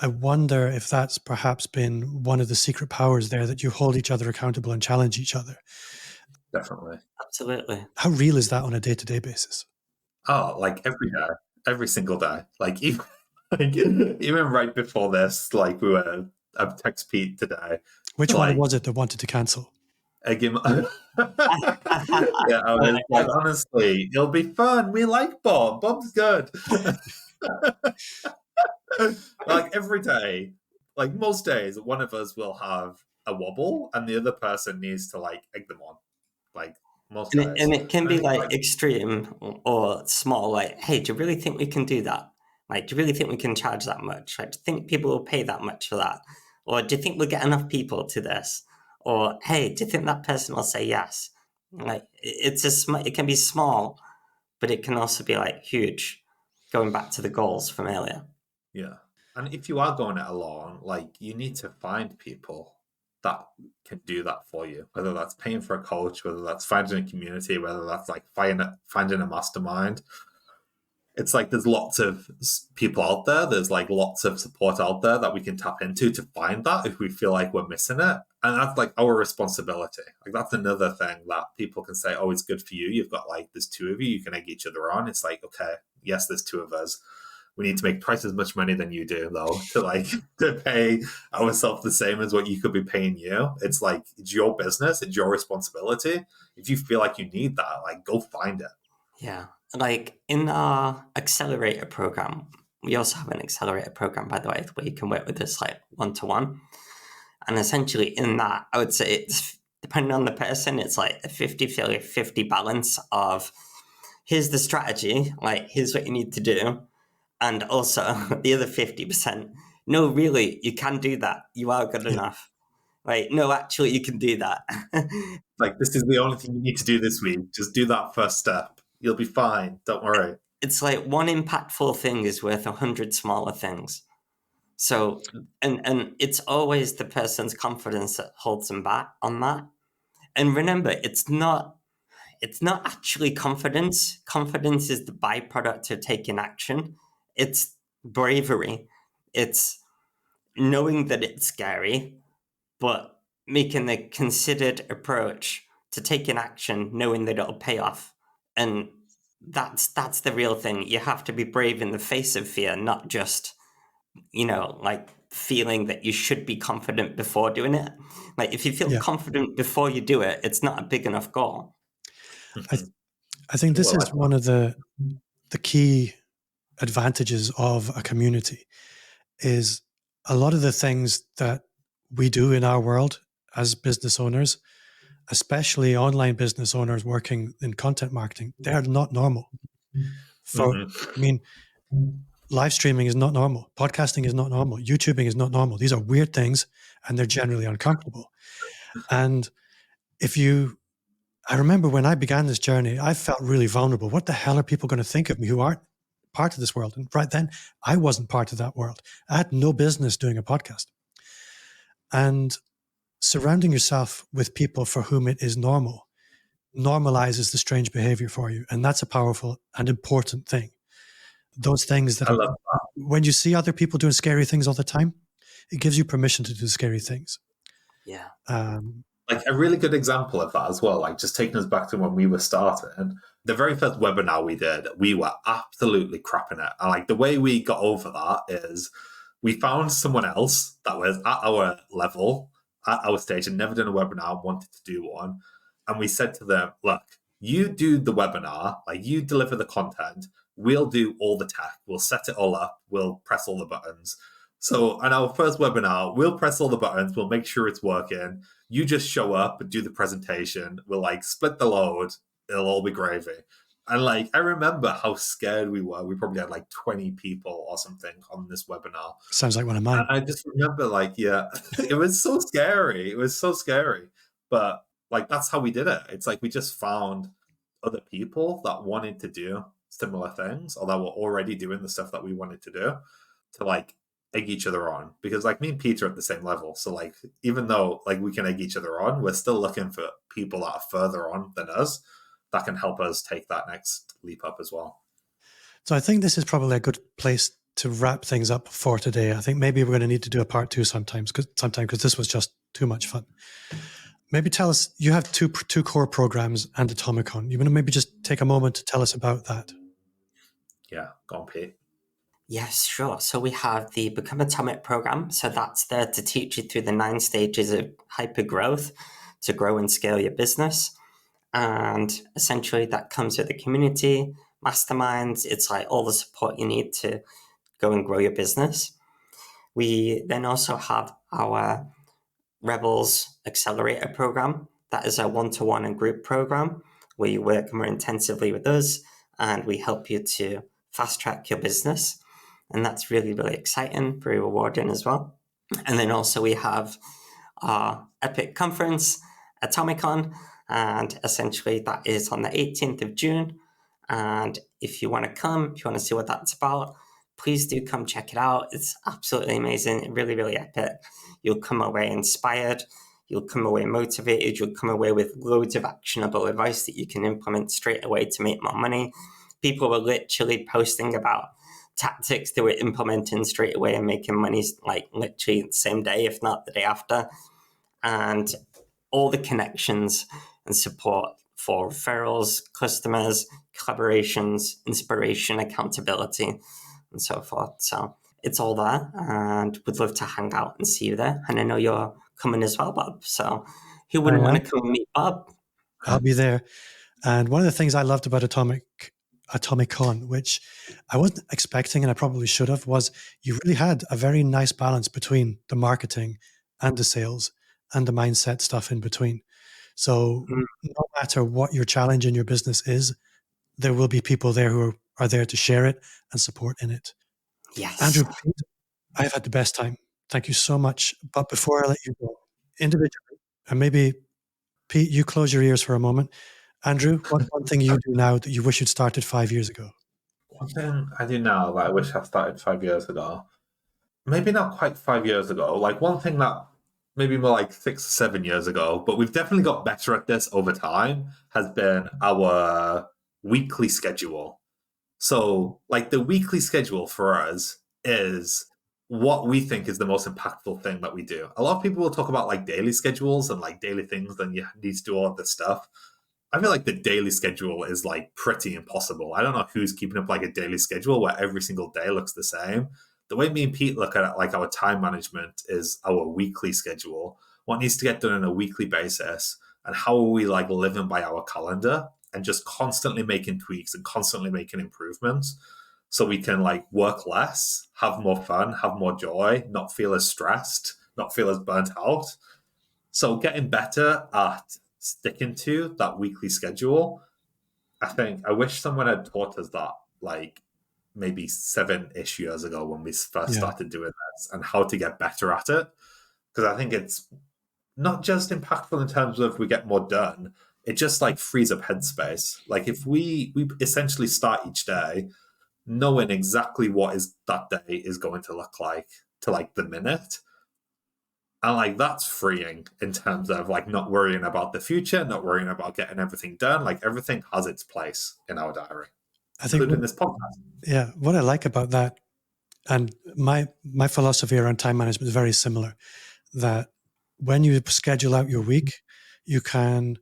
D: I wonder if that's perhaps been one of the secret powers there, that you hold each other accountable and challenge each other.
C: Definitely.
B: Absolutely.
D: How real is that on a day-to-day basis?
C: Oh, like every day, every single day. Like even right before this, like I text Pete today.
D: Which one was it that wanted to cancel?
C: I was like, honestly, it'll be fun. We like Bob. Bob's good. Like every day, like most days, one of us will have a wobble and the other person needs to like egg them on. Like, most
B: And
C: guys.
B: it can
C: And I
B: be
C: think,
B: like extreme or small, like, hey, do you really think we can do that? Like, do you really think we can charge that much? Like, do you think people will pay that much for that? Or do you think we'll get enough people to this? Or, hey, do you think that person will say yes? Like, it can be small, but it can also be like huge, going back to the goals from earlier.
C: yeah. And if you are going it alone, like you need to find people that can do that for you, whether that's paying for a coach, whether that's finding a community, whether that's like finding a mastermind. It's like there's lots of people out there. There's like lots of support out there that we can tap into to find that if we feel like we're missing it. And that's like our responsibility. Like that's another thing that people can say, oh, it's good for you. You've got like, there's two of you, you can egg each other on. It's like, okay, yes, there's two of us. We need to make twice as much money than you do, though, to pay ourselves the same as what you could be paying you. It's like, it's your business, it's your responsibility. If you feel like you need that, like go find it.
B: Yeah. Like in our accelerator program, we also have an accelerator program, by the way, where you can work with us like one-to-one. And essentially in that, I would say it's, depending on the person, it's like a 50-50 balance of here's the strategy, like here's what you need to do. And also the other 50%, no, really, you can do that. You are good enough. Like, no, actually, you can do that.
C: Like, this is the only thing you need to do this week. Just do that first step. You'll be fine. Don't worry.
B: It's like one impactful thing is worth 100 smaller things. So, and it's always the person's confidence that holds them back on that. And remember, it's not actually confidence. Confidence is the byproduct of taking action. It's bravery. It's knowing that it's scary, but making a considered approach to taking action, knowing that it'll pay off. And that's the real thing. You have to be brave in the face of fear, not just, like feeling that you should be confident before doing it. Like if you feel confident before you do it, it's not a big enough goal.
D: I think this is one of the key advantages of a community is a lot of the things that we do in our world as business owners, especially online business owners working in content marketing, they're not normal. I mean, live streaming is not normal. Podcasting is not normal. YouTubing is not normal. These are weird things and they're generally uncomfortable. And I remember when I began this journey, I felt really vulnerable. What the hell are people going to think of me who aren't part of this world? And right then, I wasn't part of that world. I had no business doing a podcast. And surrounding yourself with people for whom it is normal normalizes the strange behavior for you. And that's a powerful and important thing. Those things that, when you see other people doing scary things all the time, it gives you permission to do scary things.
B: Yeah.
C: Like a really good example of that as well, like just taking us back to when we were starting, the very first webinar we did, we were absolutely crapping it. And like the way we got over that is we found someone else that was at our level, at our stage, and never done a webinar, wanted to do one. And we said to them, look, you do the webinar, like you deliver the content, we'll do all the tech, we'll set it all up, we'll press all the buttons. So on our first webinar, we'll press all the buttons, we'll make sure it's working. You just show up and do the presentation. We'll like split the load. It'll all be gravy. And like, I remember how scared we were. We probably had like 20 people or something on this webinar.
D: Sounds like one of mine.
C: And I just remember like, yeah, it was so scary. It was so scary. But like, that's how we did it. It's like, we just found other people that wanted to do similar things or that were already doing the stuff that we wanted to do to like egg each other on, because like me and Peter are at the same level. So like, even though like we can egg each other on, we're still looking for people that are further on than us that can help us take that next leap up as well.
D: So I think this is probably a good place to wrap things up for today. I think maybe we're going to need to do a part 2 sometime because this was just too much fun. Maybe tell us, you have two core programs and Atomicon. You want to maybe just take a moment to tell us about that?
C: Yeah, go on, Pete.
B: Yes, sure. So we have the Become Atomic program. So that's there to teach you through the 9 stages of hyper growth to grow and scale your business. And essentially that comes with a community, masterminds. It's like all the support you need to go and grow your business. We then also have our Rebels Accelerator program. That is a one-to-one and group program where you work more intensively with us and we help you to fast track your business. And that's really, really exciting, very rewarding as well. And then also we have our Epic conference, Atomicon, and essentially that is on the 18th of June. And if you want to come, if you want to see what that's about, please do come check it out. It's absolutely amazing, really, really epic. You'll come away inspired, you'll come away motivated, you'll come away with loads of actionable advice that you can implement straight away to make more money. People were literally posting about tactics they were implementing straight away and making money like literally the same day, if not the day after. And all the connections and support for referrals, customers, collaborations, inspiration, accountability, and so forth. So it's all there, and we'd love to hang out and see you there. And I know you're coming as well, Bob. So who wouldn't want to come and meet Bob?
D: I'll be there. And one of the things I loved about Atomicon, which I wasn't expecting and I probably should have, was you really had a very nice balance between the marketing and the sales and the mindset stuff in between. So no matter what your challenge in your business is, there will be people there who are there to share it and support in it.
B: Yes.
D: Andrew, I've had the best time. Thank you so much. But before I let you go, individually, and maybe Pete, you close your ears for a moment. Andrew, what's one thing you do now that you wish you'd started 5 years ago?
C: One thing I do now that I wish I started 5 years ago, maybe not quite 5 years ago, like one thing that maybe more like 6 or 7 years ago, but we've definitely got better at this over time, has been our weekly schedule. So like the weekly schedule for us is what we think is the most impactful thing that we do. A lot of people will talk about like daily schedules and like daily things, and you need to do all of this stuff. I feel like the daily schedule is like pretty impossible. I don't know who's keeping up like a daily schedule where every single day looks the same. The way me and Pete look at it, like our time management is our weekly schedule, what needs to get done on a weekly basis, and how are we like living by our calendar and just constantly making tweaks and constantly making improvements so we can like work less, have more fun, have more joy, not feel as stressed, not feel as burnt out. So getting better at sticking to that weekly schedule, I wish someone had taught us that like maybe 7-ish years ago when we first started doing this, and how to get better at it. Because I think it's not just impactful in terms of we get more done, it just like frees up headspace. Like if we essentially start each day knowing exactly what is that day is going to look like to like the minute. And like that's freeing in terms of like not worrying about the future, not worrying about getting everything done. Like everything has its place in our diary.
D: I think
C: including this podcast.
D: Yeah, what I like about that, and my philosophy around time management is very similar, that when you schedule out your week, you can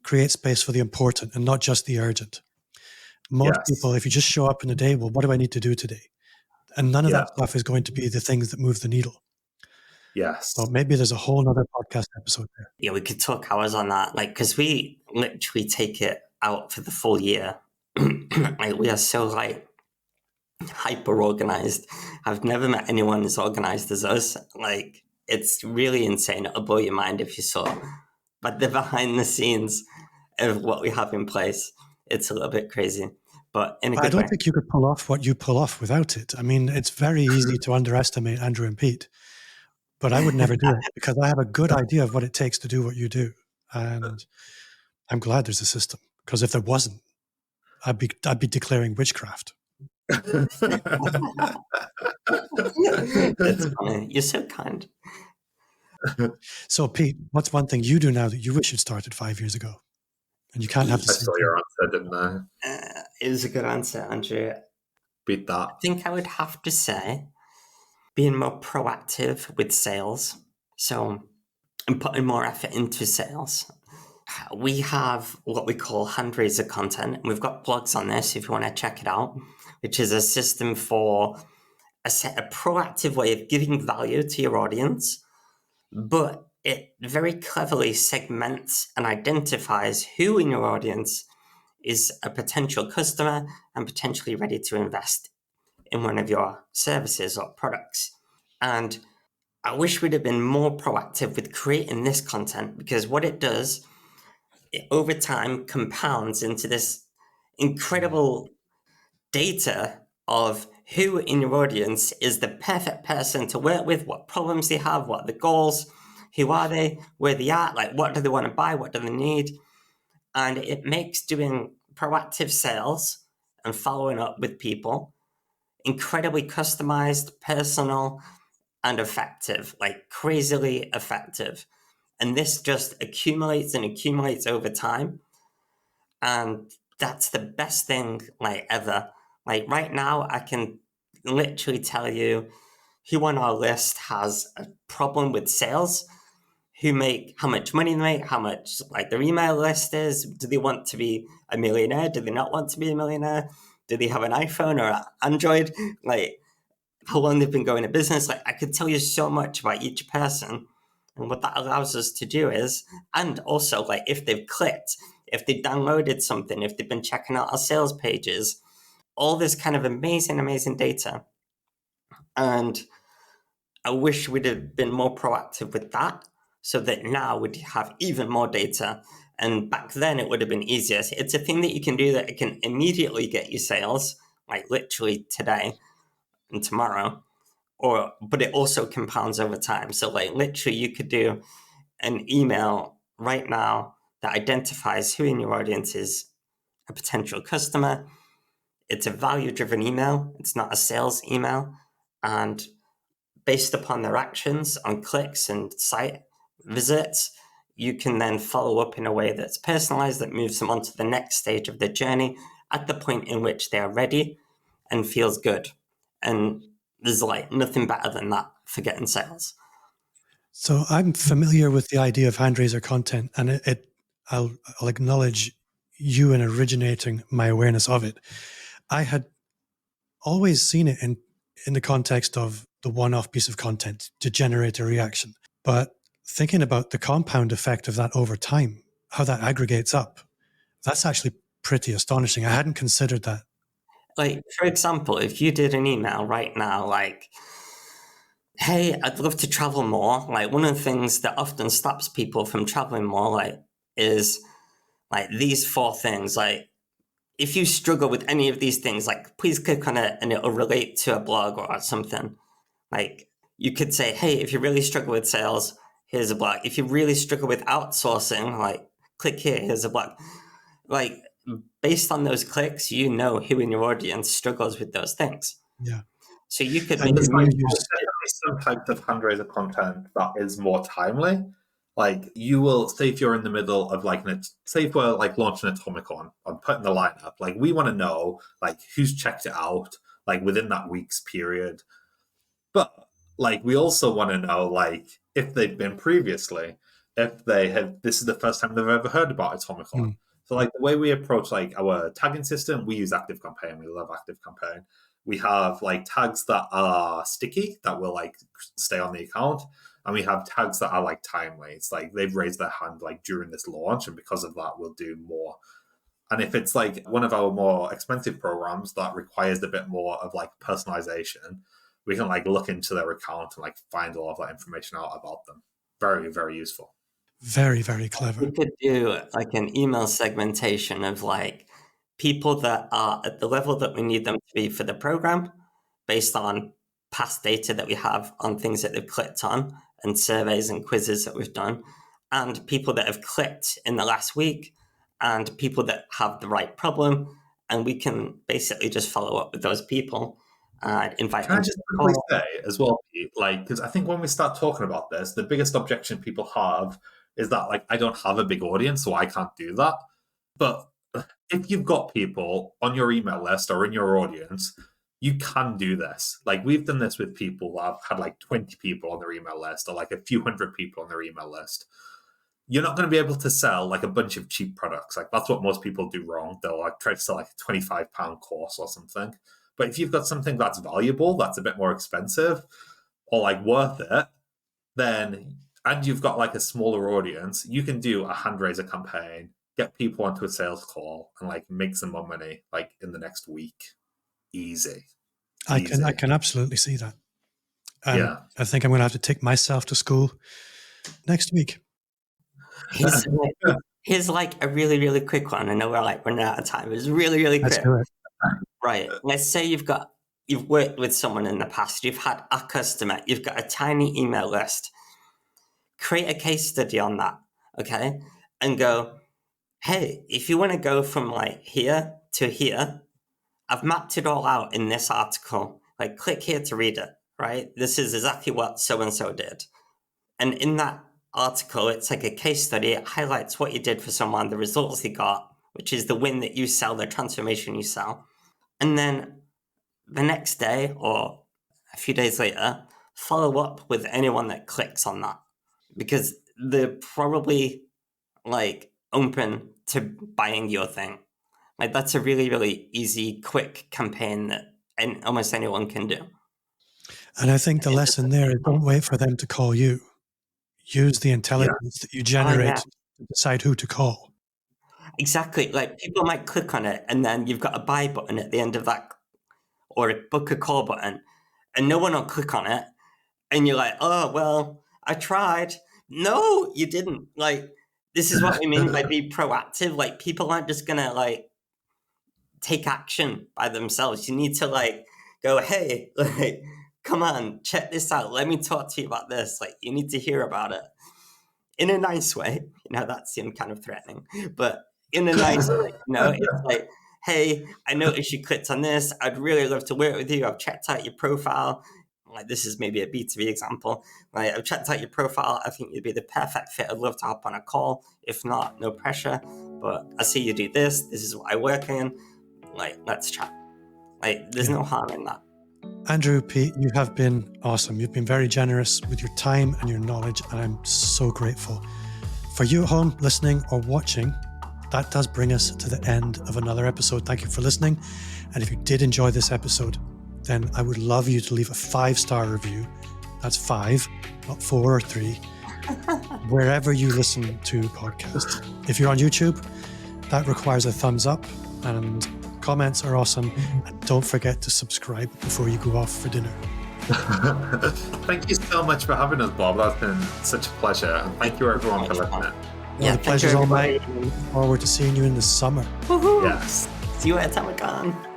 D: create space for the important and not just the urgent. Most people, if you just show up in the day, well, what do I need to do today? And none of that stuff is going to be the things that move the needle.
C: Yes.
D: So maybe there's a whole nother podcast episode there.
B: Yeah, we could talk hours on that. Like, because we literally take it out for the full year. Like, we are so like hyper organized. I've never met anyone as organized as us. Like, it's really insane. It'll blow your mind if you saw. But the behind the scenes of what we have in place, it's a little bit crazy. But in a good way.
D: I don't think you could pull off what you pull off without it. I mean, it's very easy to underestimate Andrew and Pete, but I would never do it because I have a good idea of what it takes to do what you do. And I'm glad there's a system, because if there wasn't, I'd be declaring witchcraft.
B: It's funny. You're so kind.
D: So, Pete, what's one thing you do now that you wish you'd started 5 years ago? And you can't have the
C: I
D: same
C: saw
D: thing.
C: your answer, didn't I?
B: It was a good answer, Andrew.
C: Beat that.
B: I think I would have to say being more proactive with sales. So, and putting more effort into sales. We have what we call hand raiser content, and we've got blogs on this if you want to check it out, which is a system for a proactive way of giving value to your audience, but it very cleverly segments and identifies who in your audience is a potential customer and potentially ready to invest in one of your services or products. And I wish we'd have been more proactive with creating this content, because what it does it over time compounds into this incredible data of who in your audience is the perfect person to work with, what problems they have, what are the goals, who are they, where they are, like what do they want to buy, what do they need. And it makes doing proactive sales and following up with people incredibly customized, personal, and effective, like crazily effective. And this just accumulates and accumulates over time. And that's the best thing like ever. Like right now, I can literally tell you who on our list has a problem with sales, how much money they make, how much like their email list is. Do they want to be a millionaire? Do they not want to be a millionaire? Do they have an iPhone or an Android? Like how long they've been going to business. Like I could tell you so much about each person. And what that allows us to do is, and also like if they've clicked, if they downloaded something, if they've been checking out our sales pages, all this kind of amazing data. And I wish we'd have been more proactive with that so that now we'd have even more data. And back then it would have been easier. It's a thing that you can do that it can immediately get you sales, like literally today and tomorrow, but it also compounds over time. So like literally you could do an email right now that identifies who in your audience is a potential customer. It's a value-driven email. It's not a sales email. And based upon their actions on clicks and site visits, you can then follow up in a way that's personalized, that moves them on to the next stage of their journey at the point in which they are ready and feels good. And there's like nothing better than that for getting sales.
D: So I'm familiar with the idea of hand raiser content, and I'll acknowledge you in originating my awareness of it. I had always seen it in the context of the one-off piece of content to generate a reaction. But thinking about the compound effect of that over time, how that aggregates up, that's actually pretty astonishing. I hadn't considered that.
B: Like, for example, if you did an email right now, like, hey, I'd love to travel more. Like one of the things that often stops people from traveling more, like, is like these 4 things. Like, if you struggle with any of these things, like, please click on it and it'll relate to a blog or something. Like, you could say, hey, if you really struggle with sales, here's a blog. If you really struggle with outsourcing, like, click here, here's a blog. Like, based on those clicks, you know who in your audience struggles with those things.
D: Yeah.
B: So you could
C: And there's some types of hand raiser content that is more timely. Like you will say if you're in the middle of like say if we're like launching Atomicon and putting the lineup, like we want to know like who's checked it out like within that week's period. But like we also want to know like if they've been previously, if they have this is the first time they've ever heard about Atomicon. So like the way we approach like our tagging system, we use ActiveCampaign. We love ActiveCampaign. We have like tags that are sticky that will like stay on the account. And we have tags that are like timely. It's like they've raised their hand like during this launch. And because of that, we'll do more. And if it's like one of our more expensive programs that requires a bit more of like personalization, we can like look into their account and like find all of that information out about them. Very, very useful.
D: Very, very clever.
B: We could do like an email segmentation of like people that are at the level that we need them to be for the program based on past data that we have on things that they've clicked on and surveys and quizzes that we've done, and people that have clicked in the last week and people that have the right problem. And we can basically just follow up with those people and invite
C: Can
B: them
C: I just quickly say as well, Pete, like, because I think when we start talking about this, the biggest objection people have is that like I don't have a big audience, so I can't do that. But if you've got people on your email list or in your audience, you can do this. Like we've done this with people that have had like 20 people on their email list or like a few hundred people on their email list. You're not going to be able to sell like a bunch of cheap products. Like that's what most people do wrong. They'll like try to sell like a £25 course or something. But if you've got something that's valuable, that's a bit more expensive or like worth it, then, and you've got like a smaller audience, you can do a hand raiser campaign, get people onto a sales call and like make some more money like in the next week. Easy.
D: I can absolutely see that.
C: Yeah.
D: I think I'm going to have to take myself to school next week.
B: Here's like a really, really quick one. I know we're like running out of time. It's really, really quick.
D: Let's do it.
B: Right. Let's say you've worked with someone in the past, you've had a customer, you've got a tiny email list. Create a case study on that, okay? And go, hey, if you want to go from like here to here, I've mapped it all out in this article. Like, click here to read it, right? This is exactly what so-and-so did. And in that article, it's like a case study. It highlights what you did for someone, the results they got, which is the win that you sell, the transformation you sell. And then the next day or a few days later, follow up with anyone that clicks on that, because they're probably like open to buying your thing. Like, that's a really, really easy, quick campaign that almost anyone can do.
D: And I think the lesson there is don't wait for them to call you. Use the intelligence that you generate to decide who to call.
B: Exactly. Like, people might click on it and then you've got a buy button at the end of that, or a book a call button, and no one will click on it. And you're like, oh, well, I tried. No, you didn't. Like, this is what we mean by be proactive. Like, people aren't just going to like take action by themselves. You need to like go, hey, like, come on, check this out. Let me talk to you about this. Like, you need to hear about it in a nice way. You know, that seemed kind of threatening, but in a nice way. You know, it's like, hey, I noticed you clicked on this. I'd really love to work with you. I've checked out your profile. Like, this is maybe a B2B example. Like, I've checked out your profile. I think you'd be the perfect fit. I'd love to hop on a call. If not, no pressure. But I see you do this. This is what I work in. Like, let's chat. Like, there's no harm in that.
D: Andrew, Pete, you have been awesome. You've been very generous with your time and your knowledge, and I'm so grateful. For you at home listening or watching, that does bring us to the end of another episode. Thank you for listening. And if you did enjoy this episode, then I would love you to leave a 5-star review. That's 5, not 4 or 3, wherever you listen to podcasts. If you're on YouTube, that requires a thumbs up, and comments are awesome. And don't forget to subscribe before you go off for dinner.
C: Thank you so much for having us, Bob. That's been such a pleasure. And thank you everyone for listening.
D: The pleasure's all mine. Look forward to seeing you in the summer.
B: Woohoo.
C: Yes.
B: See you at Tamacon.